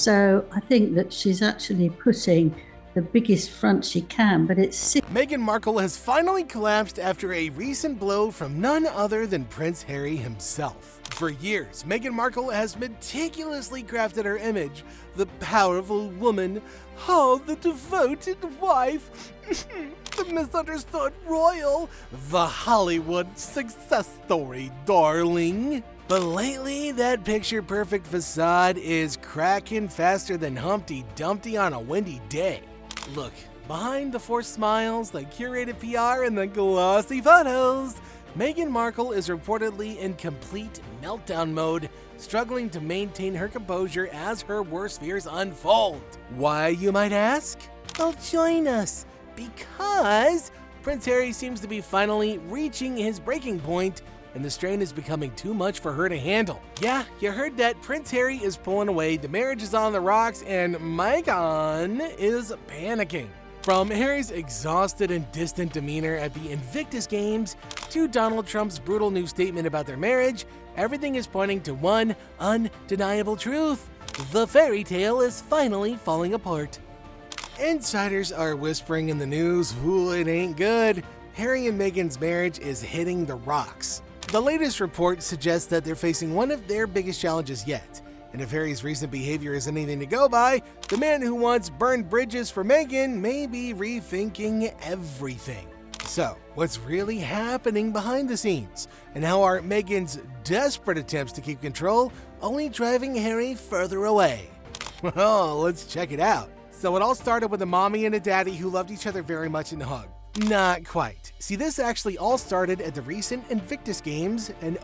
So I think that she's actually putting the biggest front she can, but it's sick. Meghan Markle has finally collapsed after a recent blow from none other than Prince Harry himself. For years, Meghan Markle has meticulously crafted her image, the powerful woman, the devoted wife, the misunderstood royal, the Hollywood success story, darling. But lately, that picture-perfect facade is cracking faster than Humpty Dumpty on a windy day. Look, behind the forced smiles, the curated PR, and the glossy photos, Meghan Markle is reportedly in complete meltdown mode, struggling to maintain her composure as her worst fears unfold. Why, you might ask? Well, join us, because Prince Harry seems to be finally reaching his breaking point, and the strain is becoming too much for her to handle. Yeah, you heard that. Prince Harry is pulling away, the marriage is on the rocks, and Meghan is panicking. From Harry's exhausted and distant demeanor at the Invictus Games to Donald Trump's brutal new statement about their marriage, everything is pointing to one undeniable truth: the fairy tale is finally falling apart. Insiders are whispering in the news, ooh, it ain't good. Harry and Meghan's marriage is hitting the rocks. The latest report suggests that they're facing one of their biggest challenges yet. And if Harry's recent behavior is anything to go by, the man who once burned bridges for Meghan may be rethinking everything. So, what's really happening behind the scenes? And how are Meghan's desperate attempts to keep control only driving Harry further away? Well, let's check it out. So it all started with a mommy and a daddy who loved each other very much and hugged. Not quite. See, this actually all started at the recent Invictus Games in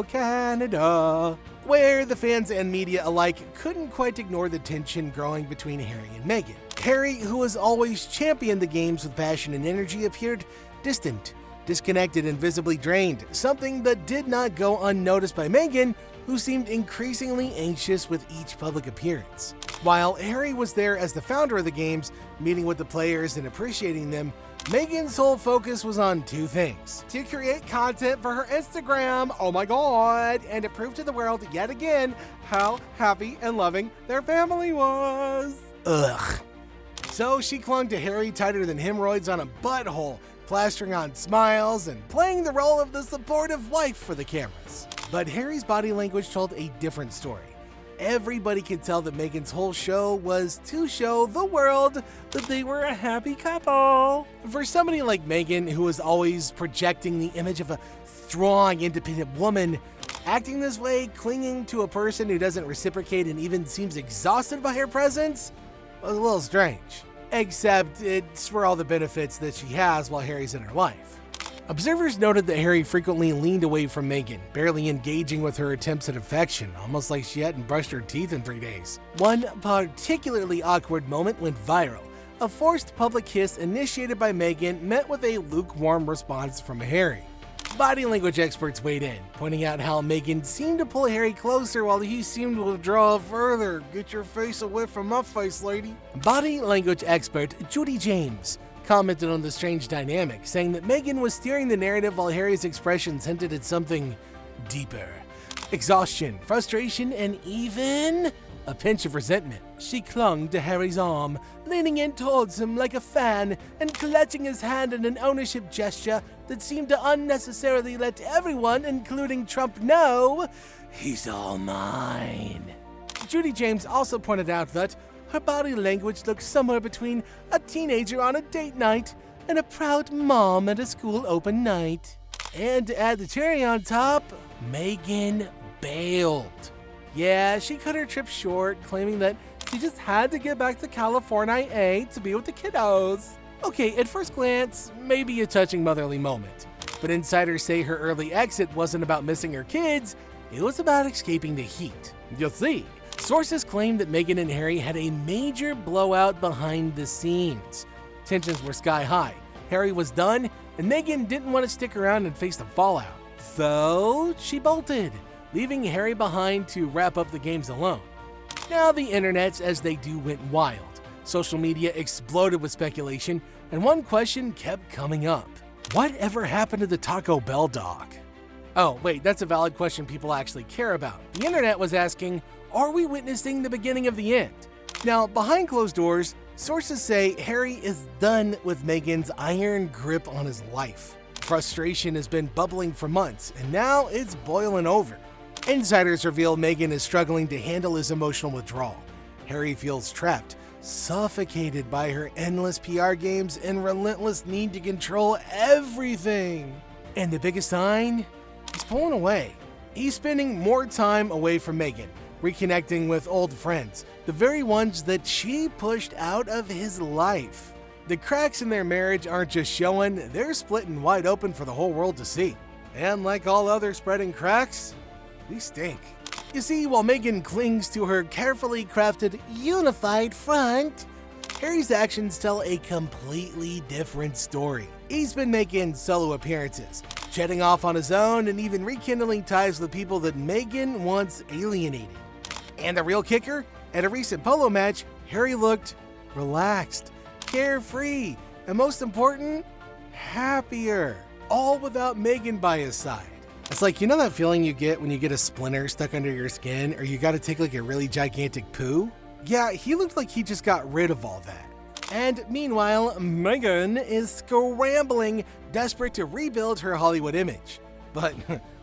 Canada, where the fans and media alike couldn't quite ignore the tension growing between Harry and Meghan. Harry, who has always championed the games with passion and energy, appeared distant, disconnected, and visibly drained, something that did not go unnoticed by Meghan, who seemed increasingly anxious with each public appearance. While Harry was there as the founder of the games, meeting with the players and appreciating them, Meghan's whole focus was on two things: to create content for her Instagram, oh my god, and to prove to the world yet again how happy and loving their family was. Ugh. So she clung to Harry tighter than hemorrhoids on a butthole, plastering on smiles and playing the role of the supportive wife for the cameras. But Harry's body language told a different story. Everybody could tell that Meghan's whole show was to show the world that they were a happy couple. For somebody like Meghan, who was always projecting the image of a strong, independent woman, acting this way, clinging to a person who doesn't reciprocate and even seems exhausted by her presence, was a little strange. Except it's for all the benefits that she has while Harry's in her life. Observers noted that Harry frequently leaned away from Meghan, barely engaging with her attempts at affection, almost like she hadn't brushed her teeth in 3 days. One particularly awkward moment went viral. A forced public kiss initiated by Meghan met with a lukewarm response from Harry. Body language experts weighed in, pointing out how Meghan seemed to pull Harry closer while he seemed to withdraw further. Get your face away from my face, lady. Body language expert Judy James commented on the strange dynamic, saying that Meghan was steering the narrative while Harry's expressions hinted at something deeper. Exhaustion, frustration, and even a pinch of resentment. She clung to Harry's arm, leaning in towards him like a fan and clutching his hand in an ownership gesture that seemed to unnecessarily let everyone, including Trump, know he's all mine. Judy James also pointed out that her body language looked somewhere between a teenager on a date night and a proud mom at a school open night. And to add the cherry on top, Meghan bailed. Yeah, she cut her trip short, claiming that she just had to get back to California to be with the kiddos. Okay, at first glance, maybe a touching motherly moment. But insiders say her early exit wasn't about missing her kids, it was about escaping the heat. You see, sources claim that Meghan and Harry had a major blowout behind the scenes. Tensions were sky high. Harry was done, and Meghan didn't want to stick around and face the fallout. So she bolted, leaving Harry behind to wrap up the games alone. Now the internets, as they do, went wild. Social media exploded with speculation, and one question kept coming up. What ever happened to the Taco Bell dog? Oh, wait, that's a valid question people actually care about. The internet was asking, Are we witnessing the beginning of the end? Now, behind closed doors, sources say Harry is done with Meghan's iron grip on his life. Frustration has been bubbling for months, and now it's boiling over. Insiders reveal Meghan is struggling to handle his emotional withdrawal. Harry feels trapped, suffocated by her endless PR games and relentless need to control everything. And the biggest sign? He's pulling away. He's spending more time away from Meghan, reconnecting with old friends, the very ones that she pushed out of his life. The cracks in their marriage aren't just showing, they're splitting wide open for the whole world to see. And like all other spreading cracks, we stink. You see, while Meghan clings to her carefully crafted, unified front, Harry's actions tell a completely different story. He's been making solo appearances, jetting off on his own, and even rekindling ties with people that Meghan once alienated. And the real kicker? At a recent polo match, Harry looked relaxed, carefree, and most important, happier. All without Meghan by his side. It's like, you know that feeling you get when you get a splinter stuck under your skin, or you gotta take like a really gigantic poo? Yeah, he looked like he just got rid of all that. And meanwhile, Meghan is scrambling, desperate to rebuild her Hollywood image. But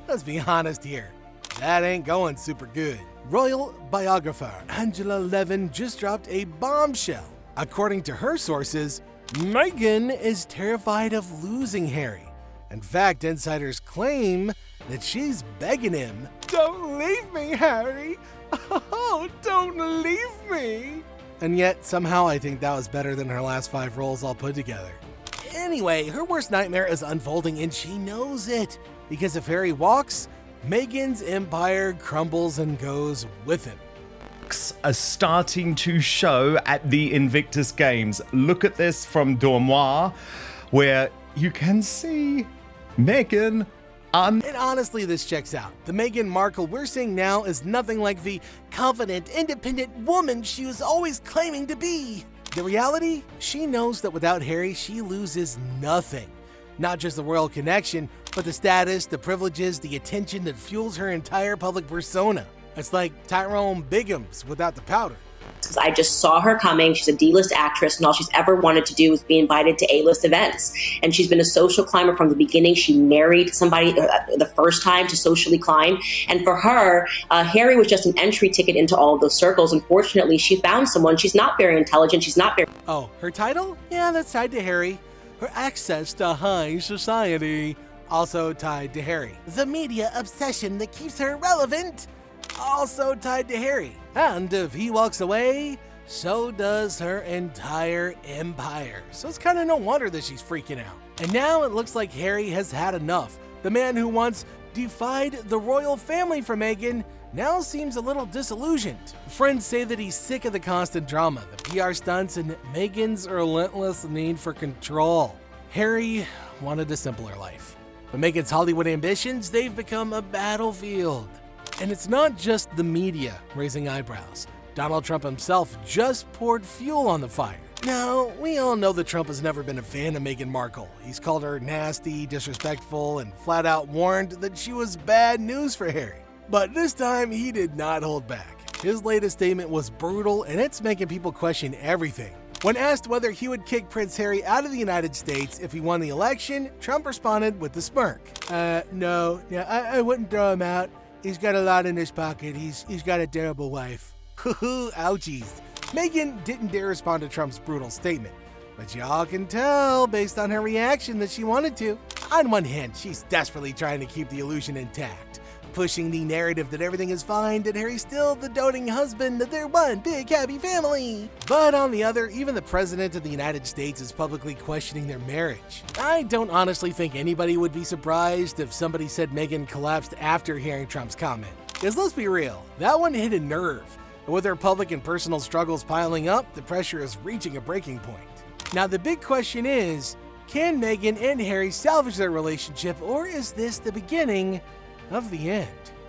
let's be honest here, that ain't going super good. Royal biographer Angela Levin just dropped a bombshell. According to her sources, Meghan is terrified of losing Harry. In fact, insiders claim that she's begging him, "Don't leave me, Harry! Oh, don't leave me!" And yet, somehow I think that was better than her last 5 roles all put together. Anyway, her worst nightmare is unfolding and she knows it. Because if Harry walks, Meghan's empire crumbles and goes with him. Are starting to show at the Invictus Games. Look at this from Dormois, where you can see Meghan And honestly, this checks out. The Meghan Markle we're seeing now is nothing like the confident, independent woman she was always claiming to be. The reality? She knows that without Harry, she loses nothing. Not just the royal connection, but the status, the privileges, the attention that fuels her entire public persona. It's like Tyrone Biggums without the powder. Because I just saw her coming. She's a D-list actress, and all she's ever wanted to do was be invited to A-list events. And she's been a social climber from the beginning. She married somebody the first time to socially climb. And for her, Harry was just an entry ticket into all of those circles. Unfortunately, she found someone. She's not very intelligent. She's not very... Oh, her title? Yeah, that's tied to Harry. Her access to high society, also tied to Harry. The media obsession that keeps her relevant, also tied to Harry. And if he walks away, so does her entire empire. So it's kind of no wonder that she's freaking out. And now it looks like Harry has had enough. The man who once defied the royal family for Meghan now seems a little disillusioned. Friends say that he's sick of the constant drama, the PR stunts, and Meghan's relentless need for control. Harry wanted a simpler life. But Meghan's Hollywood ambitions, they've become a battlefield. And it's not just the media raising eyebrows. Donald Trump himself just poured fuel on the fire. Now, we all know that Trump has never been a fan of Meghan Markle. He's called her nasty, disrespectful, and flat out warned that she was bad news for Harry. But this time, he did not hold back. His latest statement was brutal, and it's making people question everything. When asked whether he would kick Prince Harry out of the United States if he won the election, Trump responded with a smirk. No, I wouldn't throw him out. He's got a lot in his pocket. He's got a terrible wife. Ouchies. Meghan didn't dare respond to Trump's brutal statement, but y'all can tell based on her reaction that she wanted to. On one hand, she's desperately trying to keep the illusion intact, pushing the narrative that everything is fine, that Harry's still the doting husband, that they're one big happy family. But on the other, even the President of the United States is publicly questioning their marriage. I don't honestly think anybody would be surprised if somebody said Meghan collapsed after hearing Trump's comment. Because let's be real, that one hit a nerve. And with her public and personal struggles piling up, the pressure is reaching a breaking point. Now the big question is, can Meghan and Harry salvage their relationship, or is this the beginning of the end?